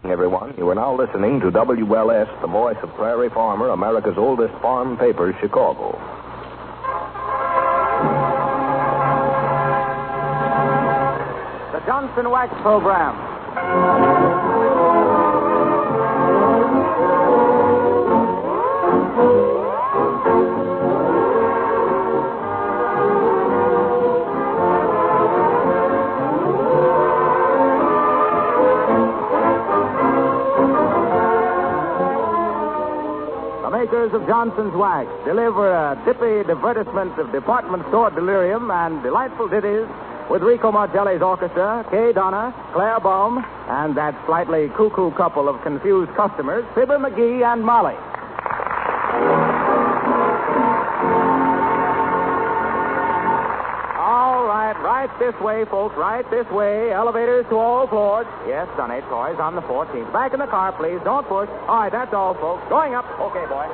Everyone, you are now listening to WLS, the voice of Prairie Farmer, America's oldest farm paper, Chicago. The Johnson Wax Program. Makers of Johnson's Wax deliver a tippy divertisement of department store delirium and delightful ditties with Rico Margelli's orchestra, Kay Donna, Claire Baum, and that slightly cuckoo couple of confused customers, Fibber McGee and Molly. All right, right this way, folks, right this way. Elevators to all floors. Yes, Sonny, toys on the 14th. Back in the car, please. Don't push. All right, that's all, folks. Going up. Okay, boy.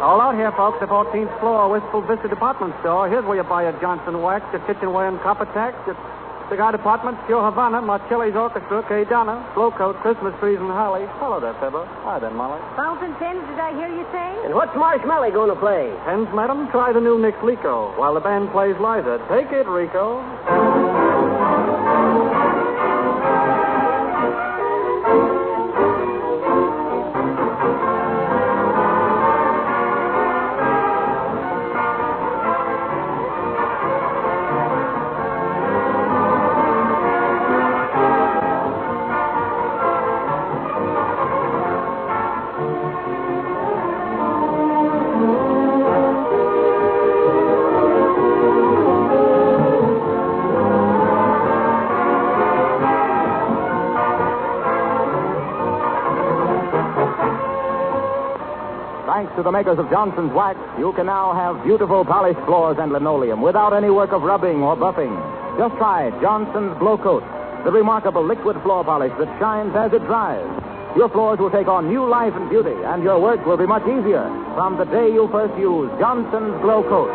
All out here, folks. The 14th floor, Wistful Vista department store. Here's where you buy your Johnson Wax, your kitchenware and copper tax, your cigar department, Pure Havana, Marcelli's orchestra, Kay Donna, Flowcoat, Christmas trees, and holly. Hello there, Fibber. Hi there, Molly. Fountain pens, did I hear you say? And what's Marshmallow going to play? Pens, madam? Try the new Nick Lico, while the band plays Liza. Take it, Rico. Thanks to the makers of Johnson's Wax, you can now have beautiful polished floors and linoleum without any work of rubbing or buffing. Just try Johnson's Glow Coat, the remarkable liquid floor polish that shines as it dries. Your floors will take on new life and beauty, and your work will be much easier from the day you first use Johnson's Glow Coat.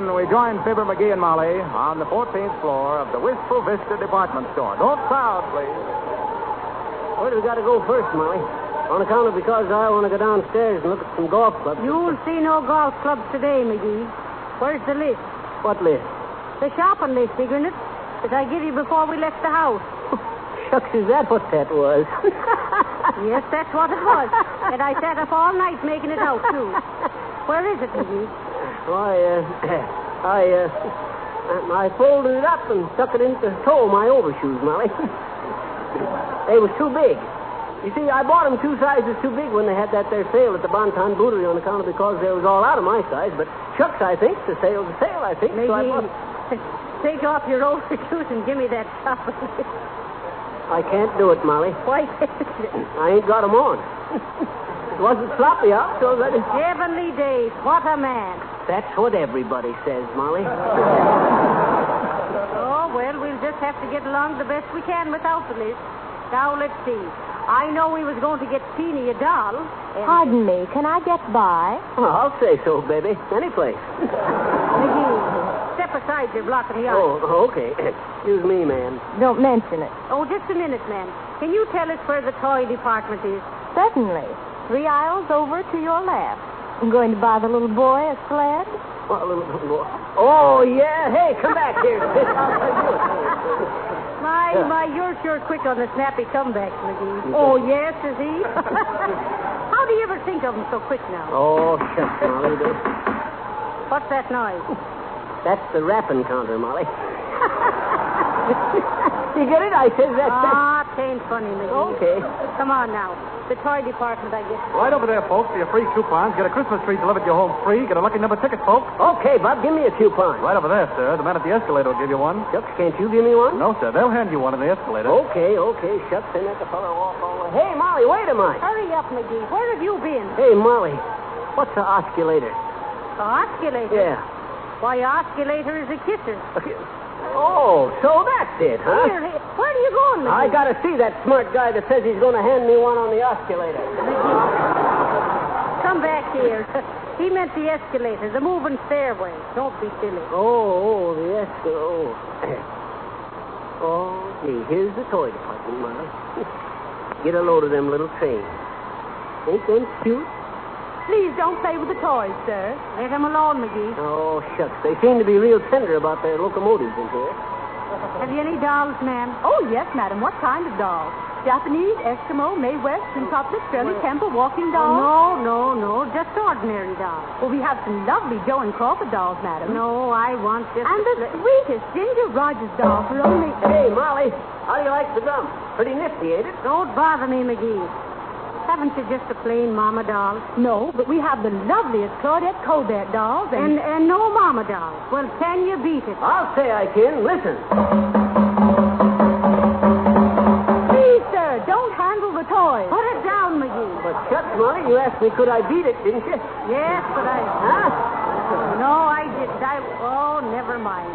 We join Fibber McGee and Molly on the 14th floor of the Wistful Vista department store. Don't crowd, please. Where do we got to go first, Molly? On account of because I want to go downstairs and look at some golf clubs. You'll see no golf clubs today, McGee. Where's the list? What list? The shopping list, figuring it, that I give you before we left the house. Shucks, is that what that was? Yes, that's what it was. And I sat up all night making it out, too. Where is it, McGee? I folded it up and stuck it into the toe of my overshoes, Molly. They was too big. You see, I bought them 2 sizes too big when they had that there sale at the Bonton Bouterie on account of because they was all out of my size. But shucks, I think. The sale's a sale, I think. McGee, so I bought... take off your overshoes and give me that top. I can't do it, Molly. Why? I ain't got 'em on. It wasn't sloppy out, so that is... Heavenly days, what a man. That's what everybody says, Molly. Oh, well, we'll just have to get along the best we can without the list. Now, let's see. I know we was going to get Teeny a doll. Pardon me, can I get by? Oh, I'll say so, baby. Any place. McGee, step aside. You're blocking the eye. Oh, okay. Excuse me, ma'am. Don't mention it. Oh, just a minute, ma'am. Can you tell us where the toy department is? Certainly. 3 aisles over to your left. I'm going to buy the little boy a sled. What, a little more? Oh, yeah. Hey, come back here. My, you're sure quick on the snappy comeback, McGee. Oh, yes, is he? How do you ever think of him so quick now? Oh, shucks, Molly. What's that noise? That's the rapping counter, Molly. You get it? I said that. Ah, it ain't funny, McGee. Okay. Come on now. The toy department, I guess. Right over there, folks, for your free coupons. Get a Christmas tree delivered to your home free. Get a lucky number ticket, folks. Okay, Bob, give me a coupon. Right over there, sir. The man at the escalator will give you one. Shucks, can't you give me one? No, sir. They'll hand you one in the escalator. Okay. Shucks, and let the fellow walk all the way. Hey, Molly, wait a minute. Hurry up, McGee. Where have you been? Hey, Molly, what's an osculator? Osculator? Yeah. Why, osculator is a kisser. Okay. Oh, so that's it, huh? Here, where are you going, McGee? I gotta see that smart guy that says he's gonna hand me one on the osculator. Come back here. He meant the escalator, the moving stairway. Don't be silly. Oh, the escalator. Oh, gee, here's the toy department, Molly. Get a load of them little trains. Ain't them cute? Please don't play with the toys, sir. Let him alone, McGee. Oh, shucks. They seem to be real tender about their locomotives in here. Have you any dolls, ma'am? Oh, yes, madam. What kind of dolls? Japanese, Eskimo, Mae West, and Couplet, Shirley Temple, walking dolls? No. Just ordinary dolls. Well, we have some lovely Joe and Crawford dolls, madam. No, I want just... And the sweetest Ginger Rogers doll for only... Hey, Molly, how do you like the drum? Pretty nifty, ain't it? Don't bother me, McGee. Haven't you just a plain mama doll? No, but we have the loveliest Claudette Colbert dolls And no mama dolls. Well, can you beat it? I'll say I can. Listen. Please, sir, don't handle the toys. Put it down, McGee. But shucks, Molly, you asked me could I beat it, didn't you? Yes, but I... Huh? No, I didn't. Oh, never mind.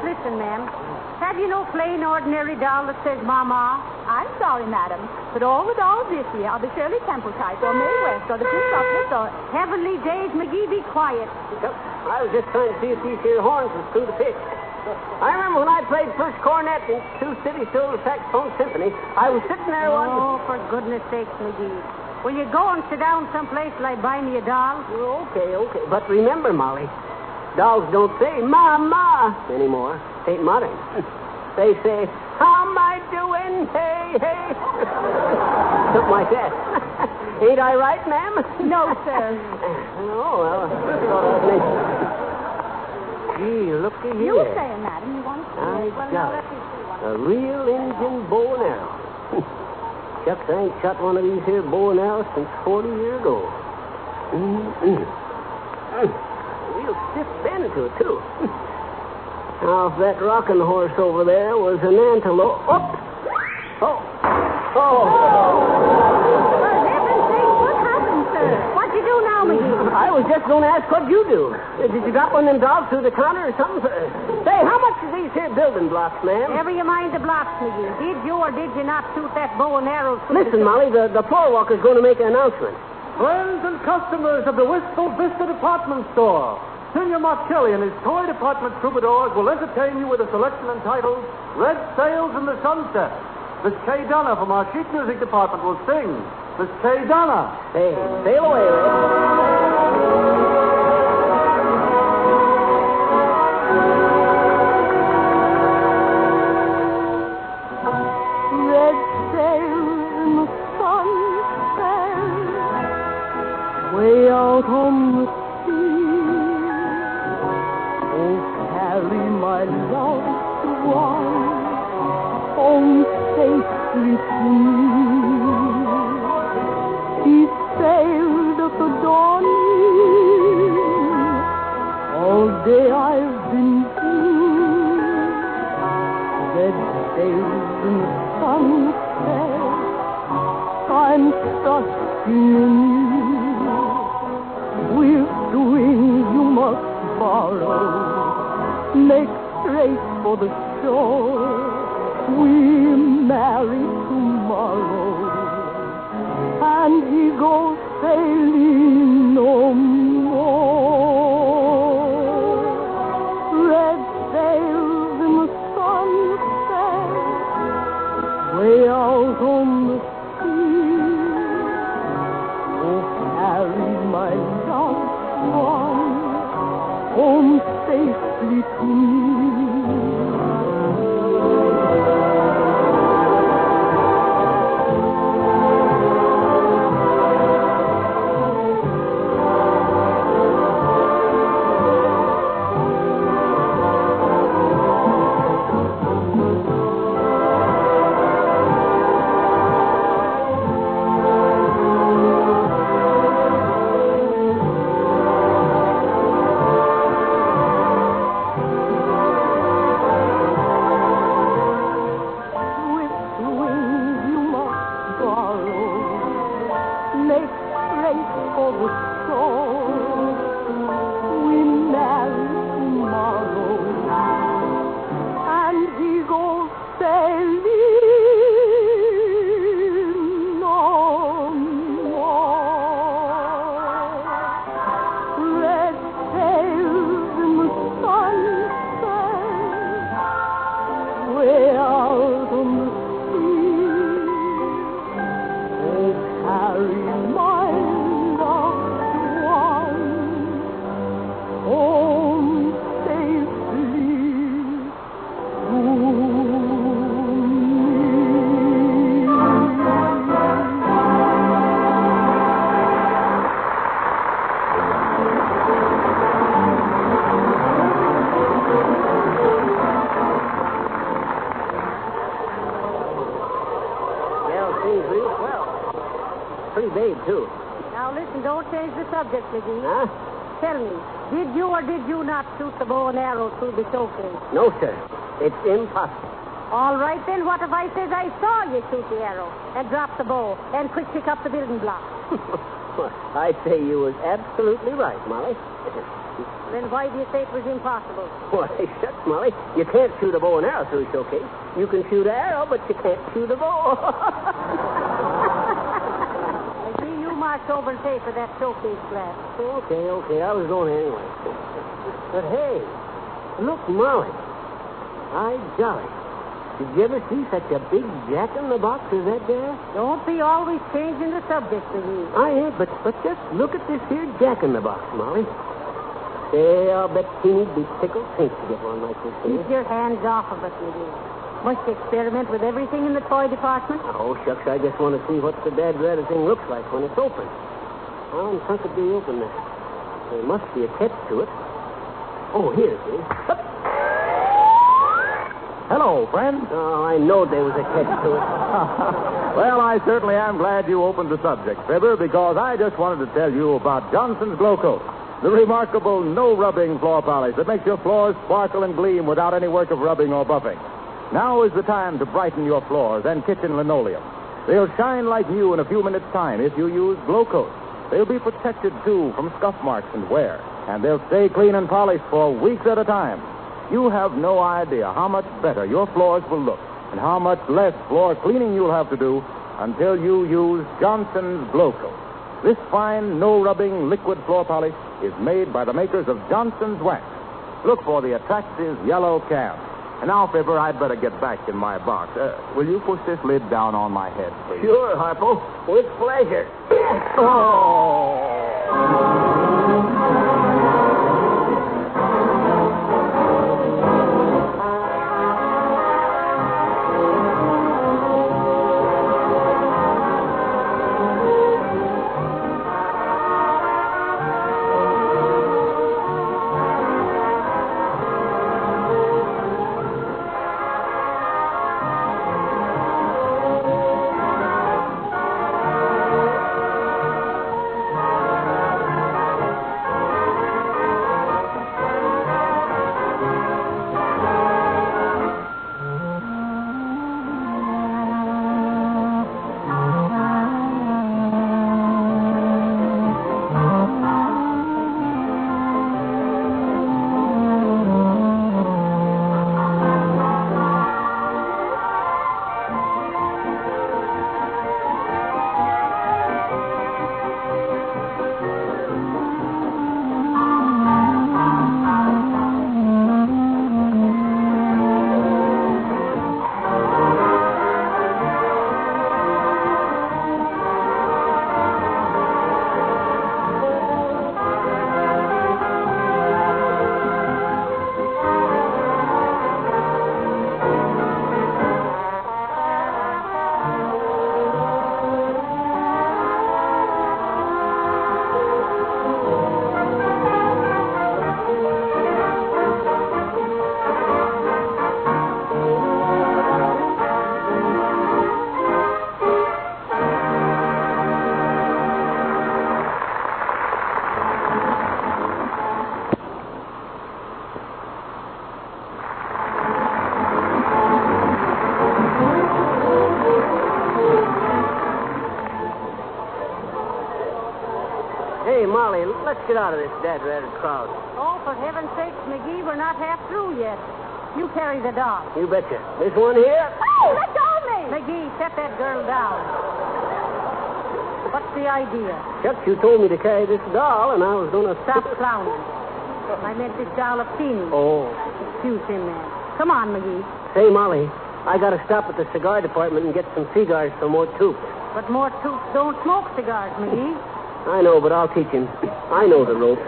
Listen, ma'am. Have you no plain, ordinary doll that says Mama? I'm sorry, madam, but all the dolls this year are the Shirley Temple type, or Mae West, or the Prince Couplet, or... Heavenly days, McGee, be quiet. I was just trying to see if these here horns was through the pitch. I remember when I played first cornet in Sioux City Silver Saxophone Symphony, I was sitting there one... Oh, for goodness sakes, McGee. Will you go and sit down someplace like buy me a doll? Okay. But remember, Molly, dolls don't say Mama anymore. Ain't modern. They say, how am I doing? Hey. Something like that. Ain't I right, ma'am? No, sir. Oh, well, gee, looky here. You say, madam, you want to see? I got it. A real Indian bow and arrow. Shucks, I ain't shot one of these here bow and arrows since 40 years ago. Real stiff bend to it, too. Now, if that rocking horse over there was an antelope... Oh! For heaven's sake, what happened, sir? What you do now, McGee? I was just going to ask what you do. Did you drop one of them dogs through the counter or something? Say, how much are these here building blocks, ma'am? Never you mind the blocks, McGee. Did you or did you not shoot that bow and arrow? Listen, Molly, the floor walker's going to make an announcement. Friends and customers of the Wistful Vista department store, Senor Marcelli and his toy department troubadours will entertain you with a selection entitled Red Sails in the Sunset. Miss Kay Donna from our sheet music department will sing. Miss Kay Donna. Hey, sail away, Red sail in the sunset, way out on the carry my loved one home safely to me. He sailed at the dawning. All day I've been blue. in the sunset. I'm trusting in you. With the wings you must borrow. Make straight for the shore. We marry tomorrow. And he goes sailing no more. Red sails in the sunset, way out on the sea. Oh, carry my loved one home safely to me. McGee. Huh? Tell me, did you or did you not shoot the bow and arrow through the showcase? No, sir. It's impossible. All right, then what if I says I saw you shoot the arrow and drop the bow and quick pick up the building block? Well, I'd say you was absolutely right, Molly. Then why do you say it was impossible? Why, shucks, Molly. You can't shoot a bow and arrow through a showcase. You can shoot an arrow, but you can't shoot a bow. March over and pay for that showcase glass. Okay. I was going anyway. But hey, look, Molly. By golly. Did you ever see such a big jack-in-the-box as that there? Don't be always changing the subject, McGee. I ain't, but just look at this here jack-in-the-box, Molly. Say, I'll bet Teeny'd be tickled pink to get one like this here. Keep your hands off of it, McGee. Must you experiment with everything in the toy department? Oh, shucks, I just want to see what the dad-rather thing looks like when it's open. How in front could be open there? There must be a catch to it. Oh, here it is. Up. Hello, friend. Oh, I know there was a catch to it. Well, I certainly am glad you opened the subject, Fibber, because I just wanted to tell you about Johnson's Glow Coat, the remarkable no-rubbing floor polish that makes your floors sparkle and gleam without any work of rubbing or buffing. Now is the time to brighten your floors and kitchen linoleum. They'll shine like new in a few minutes' time if you use Glow Coat. They'll be protected, too, from scuff marks and wear, and they'll stay clean and polished for weeks at a time. You have no idea how much better your floors will look and how much less floor cleaning you'll have to do until you use Johnson's Glow Coat. This fine, no-rubbing liquid floor polish is made by the makers of Johnson's Wax. Look for the attractive yellow can. And now, Fibber, I'd better get back in my box. Will you push this lid down on my head, please? Sure, Harpo. With pleasure. let's get out of this dead-ratted crowd. Oh, for heaven's sake, McGee, we're not half through yet. You carry the doll. You betcha. This one here? Oh, let go of me! McGee, set that girl down. What's the idea? Chuck, you told me to carry this doll, and I was going to... Stop clowning. I meant this doll of Teeny. Oh. Excuse him, man. Come on, McGee. Say, Molly, I got to stop at the cigar department and get some cigars for more tooth. But more tooth don't smoke cigars, McGee. I know, but I'll teach him. I know the ropes.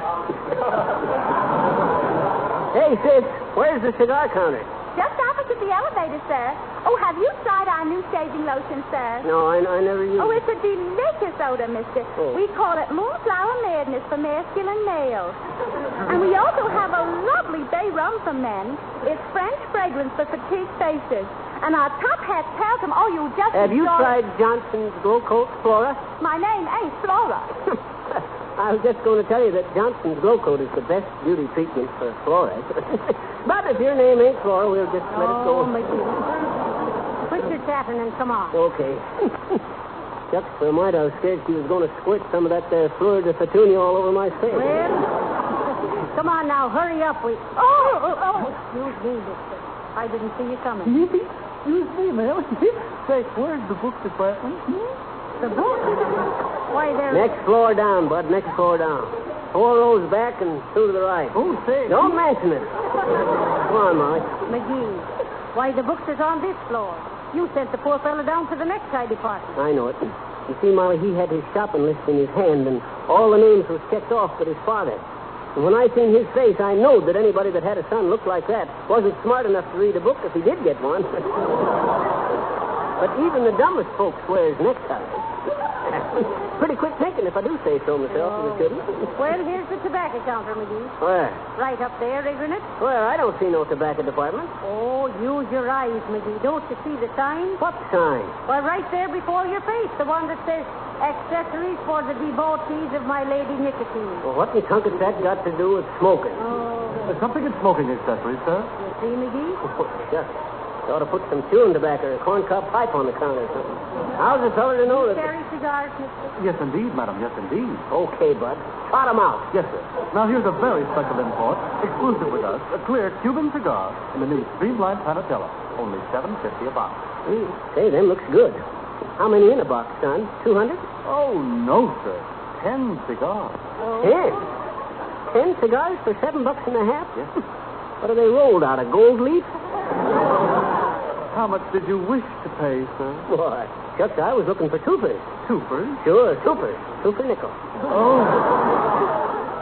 Hey, sis, where's the cigar counter? Just opposite the elevator, sir. Oh, have you tried our new shaving lotion, sir? No, I never used Oh, it. it's a delicious odor, mister. Oh. We call it Moonflower Madness for masculine males. And we also have a lovely bay rum for men. It's French fragrance for fatigued faces. And our top hat talcum, oh, you just... Have you adore- tried Johnson's Glow Coat, Flora? My name ain't Flora. I was just going to tell you that Johnson's Glow Coat is the best beauty treatment for Flora. But if your name ain't Flora, we'll just let it go. Oh, McGee. Quit your chattering and come on. Okay. Chuck, for a minute I was scared she was going to squirt some of that there fleur de petunia all over my face. Well, come on now, hurry up. Oh. Excuse me, mister. I didn't see you coming. Excuse me, ma'am. Say, where's the book department? The book? Why, there... Next floor down, bud. Next floor down. 4 rows back and 2 to the right. Oh, say. Don't mention it. Come on, Molly. McGee, why, the books is on this floor. You sent the poor fella down to the necktie department. I know it. You see, Molly, he had his shopping list in his hand, and all the names was checked off but his father. And when I seen his face, I knowed that anybody that had a son look like that wasn't smart enough to read a book if he did get one. But even the dumbest folks wears neckties. Pretty quick thinking, if I do say so myself, if it shouldn't. Well, here's the tobacco counter, McGee. Where? Right up there, isn't it? Where? I don't see no tobacco department. Oh, use your eyes, McGee. Don't you see the sign? What sign? Why, right there before your face, the one that says, accessories for the devotees of my lady nicotine. Well, what in tunkus that got to do with smoking? Oh, There's something in smoking accessories, sir. you see, McGee? Oh, shucks. You ought to put some chewing tobacco or a corncob pipe on the counter or something. How's the fellow to know You that... carry cigars, mister? Yes, indeed, madam. Yes, indeed. Okay, bud. Trot 'em out. Yes, sir. Now, here's a very special import, exclusive with us, a clear Cuban cigar in the new Streamlined Panatella. Only $7.50 a box. Say, them looks good. How many in a box, son? 200? Oh, no, sir. 10 cigars. 10? 10 cigars for $7.50? Yes. What are they rolled out of, gold leaf? How much did you wish to pay, sir? Why, shucks, I was looking for tupers. Tupers? Sure, tupers. Super nickel.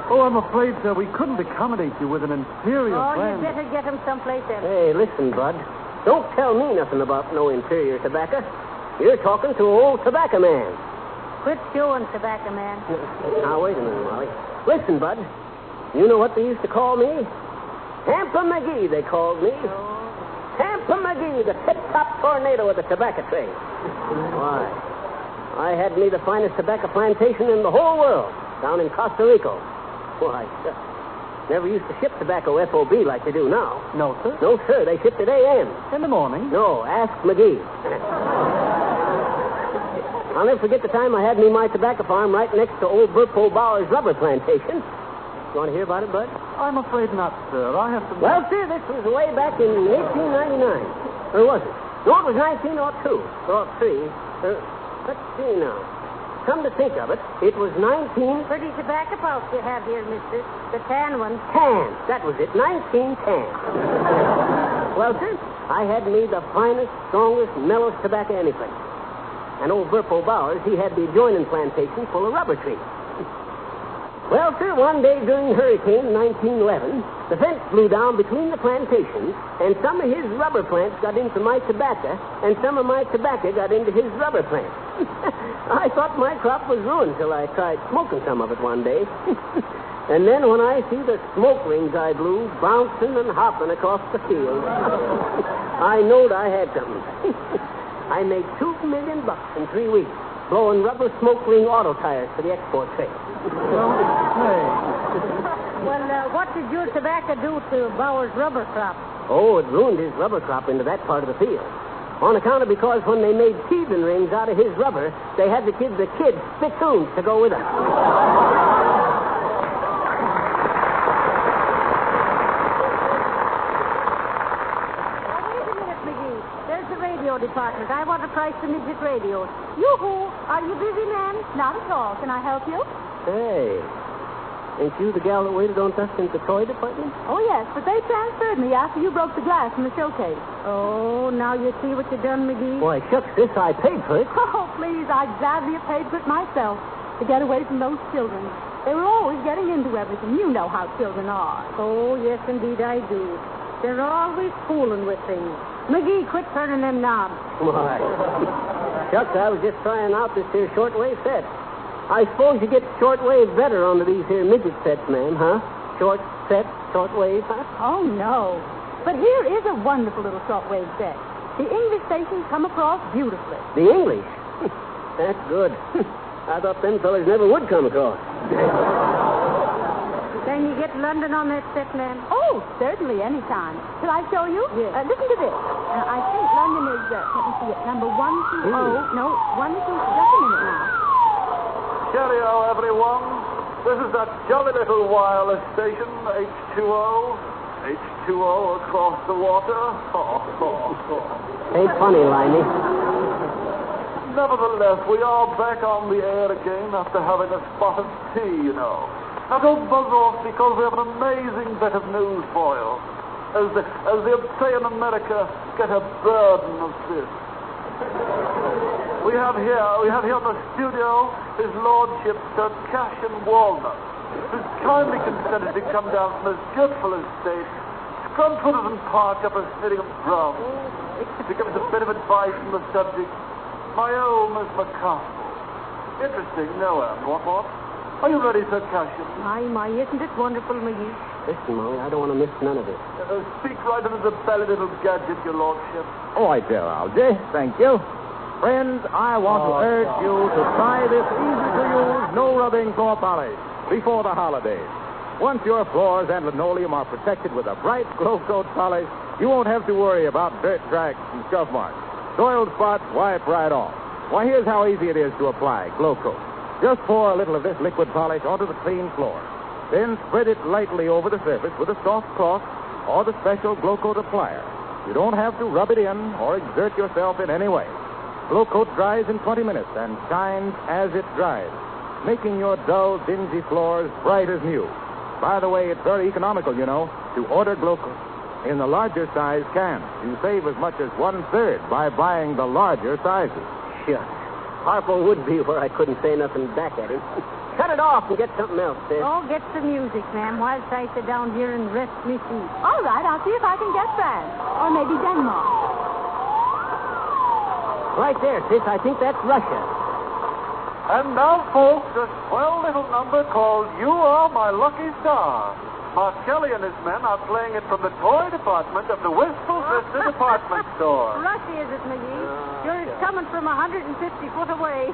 Oh, I'm afraid, sir, we couldn't accommodate you with an inferior Oh, brand. you better get him someplace else. Hey, listen, bud. Don't tell me nothing about no inferior tobacco. You're talking to an old tobacco man. Quit chewing, tobacco man. Now, wait a minute, Molly. Listen, bud. You know what they used to call me? Hamper McGee, they called me. Hamper McGee, the tip-top tornado of the tobacco trade. Why, I had me the finest tobacco plantation in the whole world, down in Costa Rica. Why, never used to ship tobacco FOB like they do now. No, sir? No, sir, they shipped it AM. In the morning? No, ask McGee. I'll never forget the time I had me my tobacco farm right next to old Burpo Bauer's rubber plantation. You want to hear about it, bud? I'm afraid not, sir. I have to... Well, sir, this was way back in 1899. Or was it? No, it was 1902. Or 3. Let's see now. Come to think of it, it was 19... Pretty tobacco pouch you have here, mister. The tan one. Tan. That was it. 1910. Well, sir, I had me the finest, strongest, mellowest tobacco anything. And old Burpo Bowers, he had the adjoining plantation full of rubber trees. Well, sir, one day during Hurricane 1911, the fence blew down between the plantations, and some of his rubber plants got into my tobacco, and some of my tobacco got into his rubber plants. I thought my crop was ruined till I tried smoking some of it one day. And then when I see the smoke rings I blew bouncing and hopping across the field, I knowed I had something. I made $2 million in 3 weeks, blowing rubber smoke ring auto tires for the export trade. Well, what did your tobacco do to Bauer's rubber crop? Oh, it ruined his rubber crop into that part of the field. On account of because when they made teething rings out of his rubber, they had to give the kids spittoons to go with them. radio department. I want to price the midget radios. Yoo-hoo. Are you busy, ma'am? Not at all. Can I help you? Hey, ain't you the gal that waited on us in the toy department? Oh, yes, but they transferred me after you broke the glass in the showcase. Oh, now you see what you done, McGee? Why, shucks, this I paid for it. Oh, please, I'd gladly have paid for it myself to get away from those children. They were always getting into everything. You know how children are. Oh, yes, indeed, I do. They're always fooling with things. McGee, quit turning them knobs. Why? Shucks, I was just trying out this here shortwave set. I suppose you get shortwave better onto these here midget sets, ma'am, huh? Short set, shortwave, huh? Oh, no. But here is a wonderful little shortwave set. The English stations come across beautifully. The English? That's good. I thought them fellas never would come across. Can you get London on that set, ma'am? Oh, certainly, anytime. Shall I show you? Yes. Listen to this. I think London is, let me see it, number 120. No, 120. Just a minute now. Cheerio, everyone. This is that jolly little wireless station, H2O. H2O across the water. Ain't funny, Limey. Nevertheless, we are back on the air again after having a spot of tea, you know. Now, don't buzz off because we have an amazing bit of news for you. As they say in America, get a burden of this. We have here in the studio His Lordship Sir Cassian Walnut, who's kindly consented to come down from his beautiful estate, Scrumford and Park up at Sittingham Brown, to give us a bit of advice on the subject. My old Miss McCarthy. Interesting, no, Anne. What? Are you ready, Sir Cassian? My, isn't it wonderful, McGee? Listen, Molly, I don't want to miss none of it. Speak right into the belly, little gadget, your lordship. All right, there, Algy. Thank you. Friends, I want to urge you to try this easy-to-use, no-rubbing floor polish before the holidays. Once your floors and linoleum are protected with a bright glow coat polish, you won't have to worry about dirt tracks and scuff marks. Soiled spots wipe right off. Why, here's how easy it is to apply glow coat. Just pour a little of this liquid polish onto the clean floor. Then spread it lightly over the surface with a soft cloth or the special glow coat applier. You don't have to rub it in or exert yourself in any way. Glow coat dries in 20 minutes and shines as it dries, making your dull, dingy floors bright as new. By the way, it's very economical, you know, to order glow coat in the larger size cans. You save as much as 1/3 by buying the larger sizes. Sure. Harpo would be where I couldn't say nothing back at him. Cut it off and get something else, sis. Oh, get some music, ma'am, whilst I sit down here and rest me feet. All right, I'll see if I can get France. Or maybe Denmark. Right there, sis. I think that's Russia. And now, folks, a swell little number called You Are My Lucky Star. Mark Kelly and his men are playing it from the toy department of the Wistful Vista department store. Russia, is it, McGee? Sure, it's coming from 150 foot away.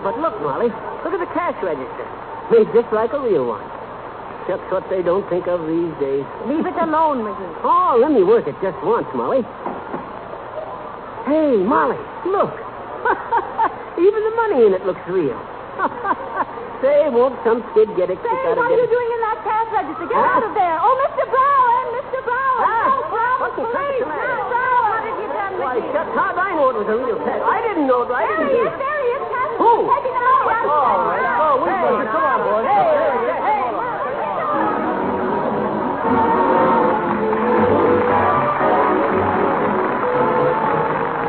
but look, Molly. Look at the cash register. Made just like a real one. Just what they don't think of these days. Leave it alone, McGee. Oh, let me work it just once, Molly. Hey, Molly, look. Even the money in it looks real. Say, won't some kid get it? Say, what are you doing in that cash register? Get out of there. Oh, Mr. Brown, Mr. Brown. Oh, Brown, What the police. heck's the matter? Brown, what have you done, Why, McGee? shucks, how'd I know it was a real cash? I didn't know it. I There didn't he do is, it. there he is. Cash Who? taking it out. Come on, boys. Hey.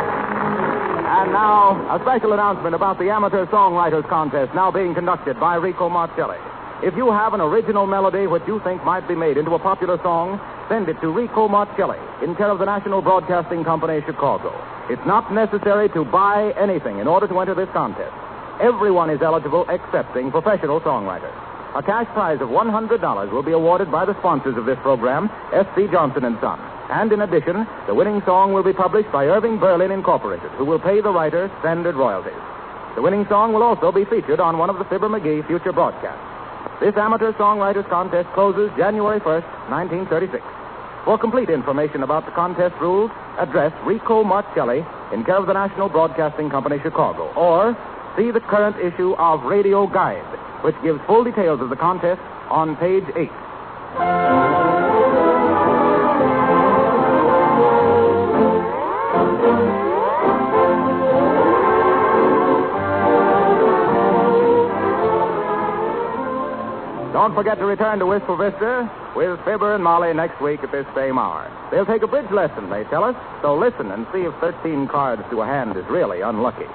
And now, a special announcement about the Amateur Songwriters Contest now being conducted by Rico Marcelli. If you have an original melody which you think might be made into a popular song, send it to Rico Marcelli in care of the National Broadcasting Company, Chicago. It's not necessary to buy anything in order to enter this contest. Everyone is eligible excepting professional songwriters. A cash prize of $100 will be awarded by the sponsors of this program, S.C. Johnson & Son. And in addition, the winning song will be published by Irving Berlin Incorporated, who will pay the writer standard royalties. The winning song will also be featured on one of the Fibber McGee future broadcasts. This Amateur Songwriters Contest closes January 1st, 1936. For complete information about the contest rules, address Rico Marcelli in care of the National Broadcasting Company, Chicago, or see the current issue of Radio Guide, which gives full details of the contest on page 8. Don't forget to return to Wistful Vista with Fibber and Molly next week at this same hour. They'll take a bridge lesson, they tell us, so listen and see if 13 cards to a hand is really unlucky.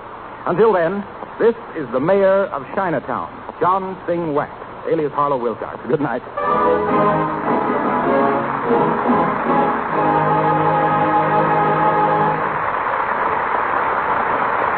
Until then, this is the mayor of Chinatown, John Sing Wax, alias Harlow Wilcox. Good night.